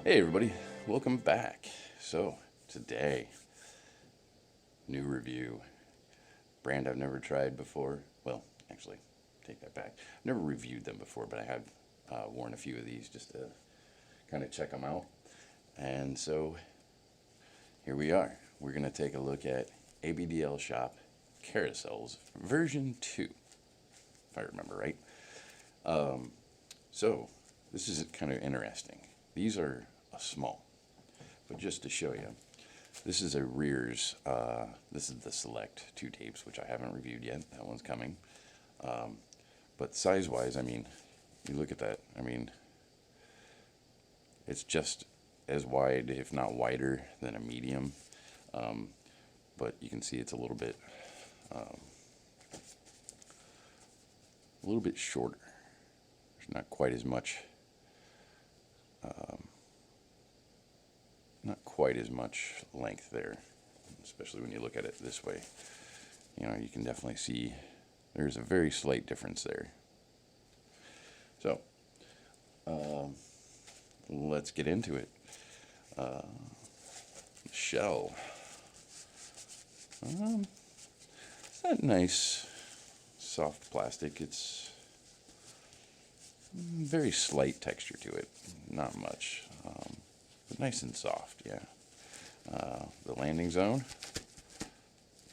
Hey everybody, welcome back. So today, new review, brand I've never tried before. Well, actually, take that back. I've never reviewed them before, but I have worn a few of these just to kind of check them out. And so here we are. We're going to take a look at ABDL Shop Carousels version 2, if I remember right. So this is kind of interesting. These are small, but just to show you, this is a rears. This is the select 2 tapes, which I haven't reviewed yet. That one's coming. But size-wise, I mean, you look at that. I mean, it's just as wide, if not wider, than a medium. But you can see it's a little bit shorter. There's not quite as much. Not quite as much length there, especially when you look at it this way. You know, you can definitely see there's a very slight difference there. So, let's get into it. Shell. It's that nice, soft plastic. It's very slight texture to it, not much. But nice and soft, yeah. The landing zone,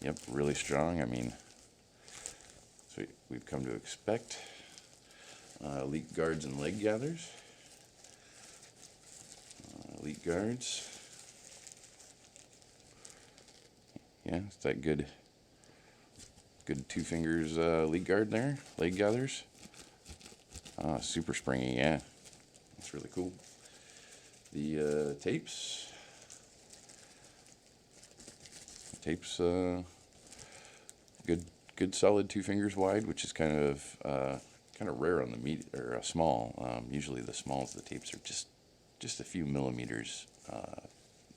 yep, really strong. I mean, so we've come to expect. Elite guards and leg gathers. Elite guards. Yeah, it's that good 2 fingers elite guard there. Leg gathers. Super springy, yeah. That's really cool. The tapes. Good solid 2 fingers wide, which is kind of rare on the small. Usually the smalls, the tapes are just a few millimeters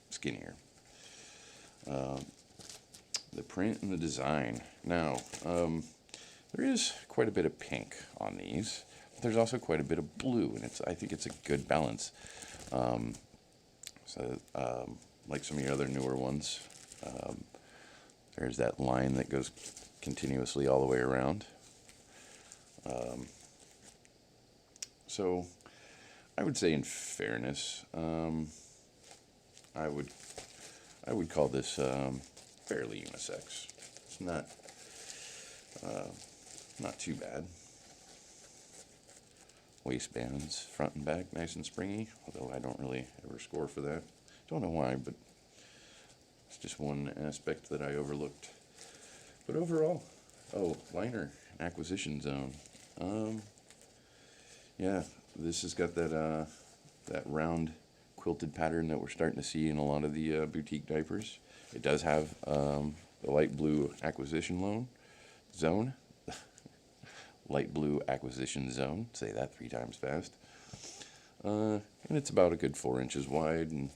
skinnier. The print and the design. Now, there is quite a bit of pink on these. But there's also quite a bit of blue, and I think it's a good balance. Like some of your other newer ones, there's that line that goes continuously all the way around. So I would say, in fairness, I would call this fairly unisex. It's not too bad. Waistbands, front and back, nice and springy, although I don't really ever score for that. Don't know why, but it's just one aspect that I overlooked. But overall, liner, acquisition zone. Yeah, this has got that round quilted pattern that we're starting to see in a lot of the boutique diapers. It does have the light blue acquisition zone. Light blue acquisition zone. Say that 3 times fast. And it's about a good 4 inches wide, and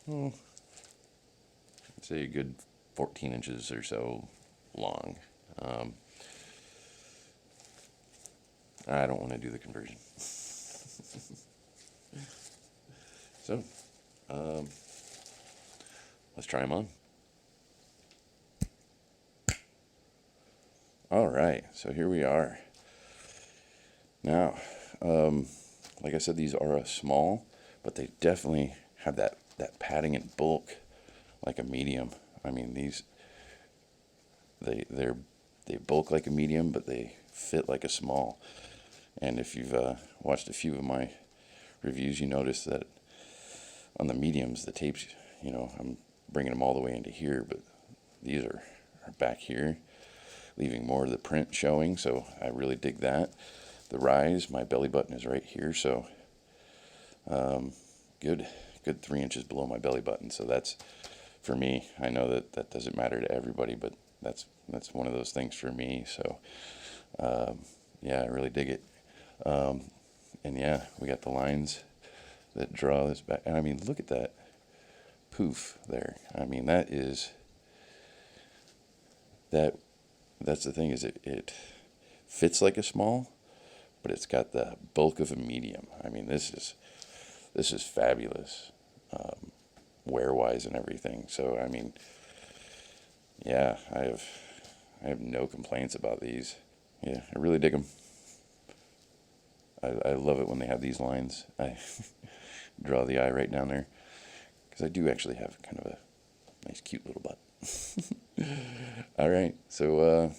I'd say a good 14 inches or so long. I don't want to do the conversion. So, let's try them on. All right, so here we are. Now, like I said, these are a small, but they definitely have that padding and bulk like a medium. I mean, they bulk like a medium, but they fit like a small. And if you've watched a few of my reviews, you notice that on the mediums, the tapes, I'm bringing them all the way into here, but these are back here, leaving more of the print showing, so I really dig that. The rise, my belly button is right here, so good 3 inches below my belly button. So that's, for me, I know that doesn't matter to everybody, but that's one of those things for me. So yeah, I really dig it. And yeah, we got the lines that draw this back, and I mean, look at that poof there. I mean, that's the thing, is it fits like a small, but it's got the bulk of a medium. I mean, this this is fabulous, wear-wise and everything. So, I mean, yeah, I have no complaints about these. Yeah, I really dig them. I love it when they have these lines. I draw the eye right down there because I do actually have kind of a nice, cute little butt. All right, so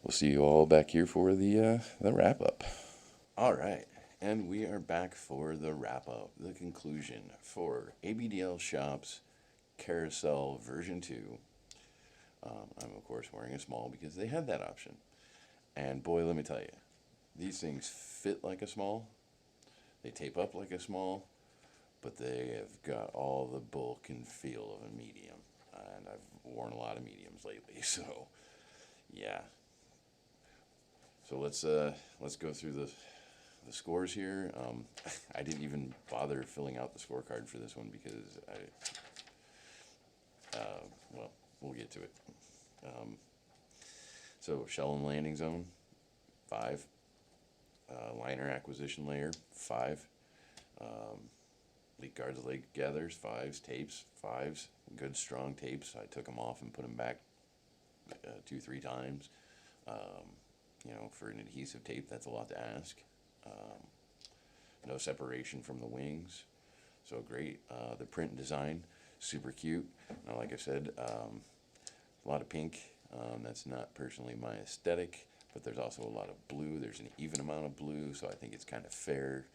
we'll see you all back here for the wrap up. All right, and we are back for the wrap up, the conclusion for ABDL Shop's Carousel version 2. I'm of course wearing a small because they had that option. And boy, let me tell you, these things fit like a small, they tape up like a small, but they have got all the bulk and feel of a medium. And I've worn a lot of mediums lately, so yeah. So let's go through the scores here. I didn't even bother filling out the scorecard for this one because well, we'll get to it. So shell and landing zone, 5. Liner acquisition layer, 5. Leak guards, leg gathers, 5s. Tapes, 5s. Good strong tapes. I took them off and put them back 2-3 times. For an adhesive tape, that's a lot to ask. No separation from the wings, so great. The print design, super cute. Now, like I said, a lot of pink. That's not personally my aesthetic, but there's also a lot of blue. There's an even amount of blue, so I think it's kind of fair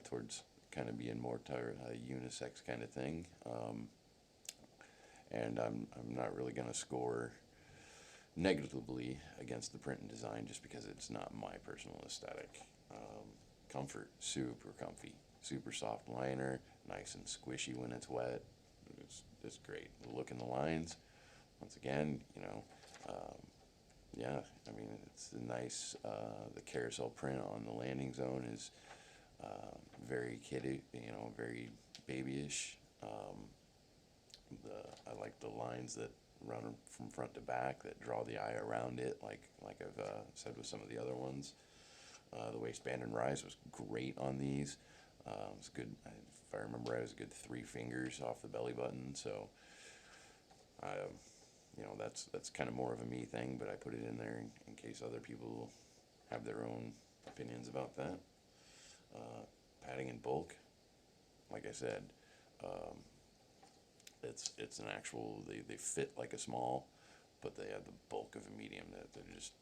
towards kind of being more a unisex kind of thing. And I'm not really going to score negatively against the print and design just because it's not my personal aesthetic. Comfort, super comfy, super soft liner, nice and squishy when it's wet. It's great. The look in the lines, once again, yeah, I mean, it's nice. The carousel print on the landing zone is very kiddie, very babyish. I like the lines that run from front to back that draw the eye around it, like I've said with some of the other ones. The waistband and rise was great on these. It was good. If I remember, it was a good 3 fingers off the belly button. So, that's kind of more of a me thing, but I put it in there in case other people have their own opinions about that. Padding in bulk, like I said, it's an actual. They fit like a small, but they have the bulk of a medium. That they're just.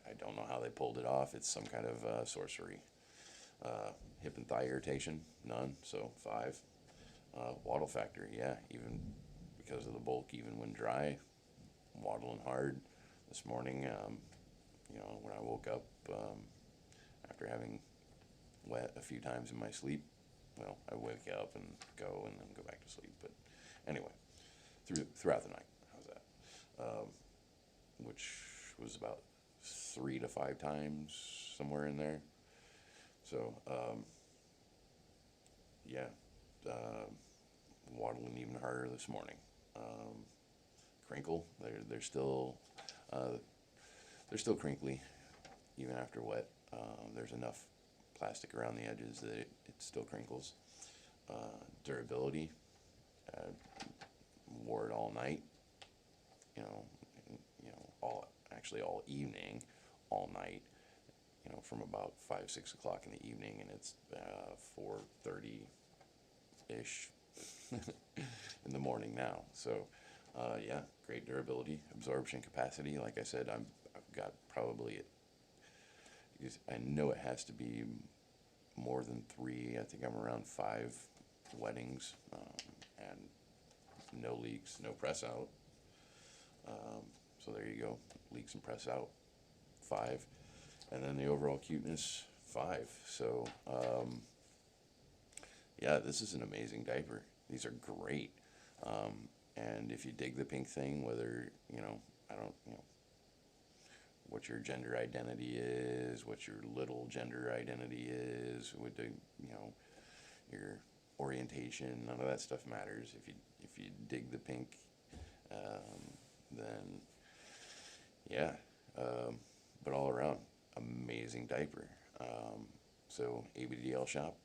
I don't know how they pulled it off. It's some kind of sorcery. Hip and thigh irritation, none. So 5. Waddle factor, yeah. Even because of the bulk, even when dry, waddling hard. This morning, when I woke up after having wet a few times in my sleep, well, I wake up and go and then go back to sleep. But anyway, throughout the night, how's that? Which was about 3 to 5 times, somewhere in there. So, yeah, waddling even harder this morning. Crinkle, they're still crinkly, even after wet. There's enough plastic around the edges that it still crinkles. Durability, wore it all night. All evening, all night, from about 5-6 o'clock in the evening, and it's 4:30-ish in the morning now. So, yeah, great durability, absorption capacity. Like I said, I've got probably, I know it has to be more than 3. I think I'm around 5 wettings, and no leaks, no press out. So there you go, leaks and press out, 5. And then the overall cuteness, 5. So, yeah, this is an amazing diaper. These are great. And if you dig the pink thing, whether, what your gender identity is, what your little gender identity is, what your orientation, none of that stuff matters. If you dig the pink, then yeah, but all around, amazing diaper. So ABDL Shop,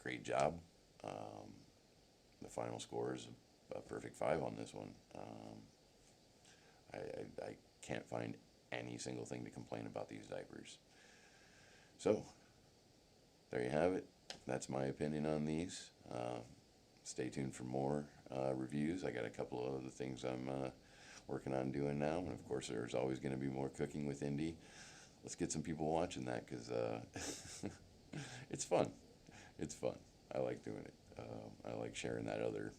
great job. The final score is a perfect 5 on this one. I can't find any single thing to complain about these diapers. So, there you have it. That's my opinion on these. Stay tuned for more reviews. I got a couple of other things I'm working on doing now, and of course there's always going to be more cooking with Indy. Let's get some people watching that, because it's fun. It's fun. I like doing it. I like sharing that other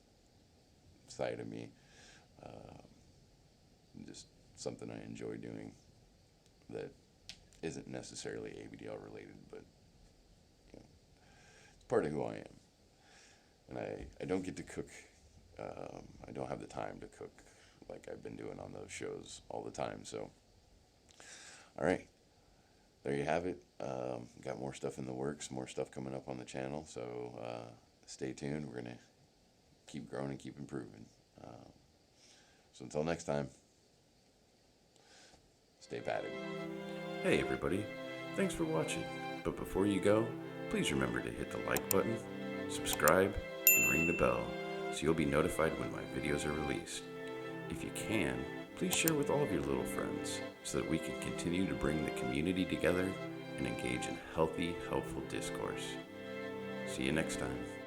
side of me. Just something I enjoy doing that isn't necessarily ABDL related, but you know, it's part of who I am. And I don't get to cook. I don't have the time to cook like I've been doing on those shows all the time. So, all right, there you have it. Got more stuff in the works, more stuff coming up on the channel. So stay tuned. We're gonna keep growing and keep improving. So until next time, stay padded. Hey everybody, thanks for watching. But before you go, please remember to hit the like button, subscribe, and ring the bell so you'll be notified when my videos are released. If you can, please share with all of your little friends so that we can continue to bring the community together and engage in healthy, helpful discourse. See you next time.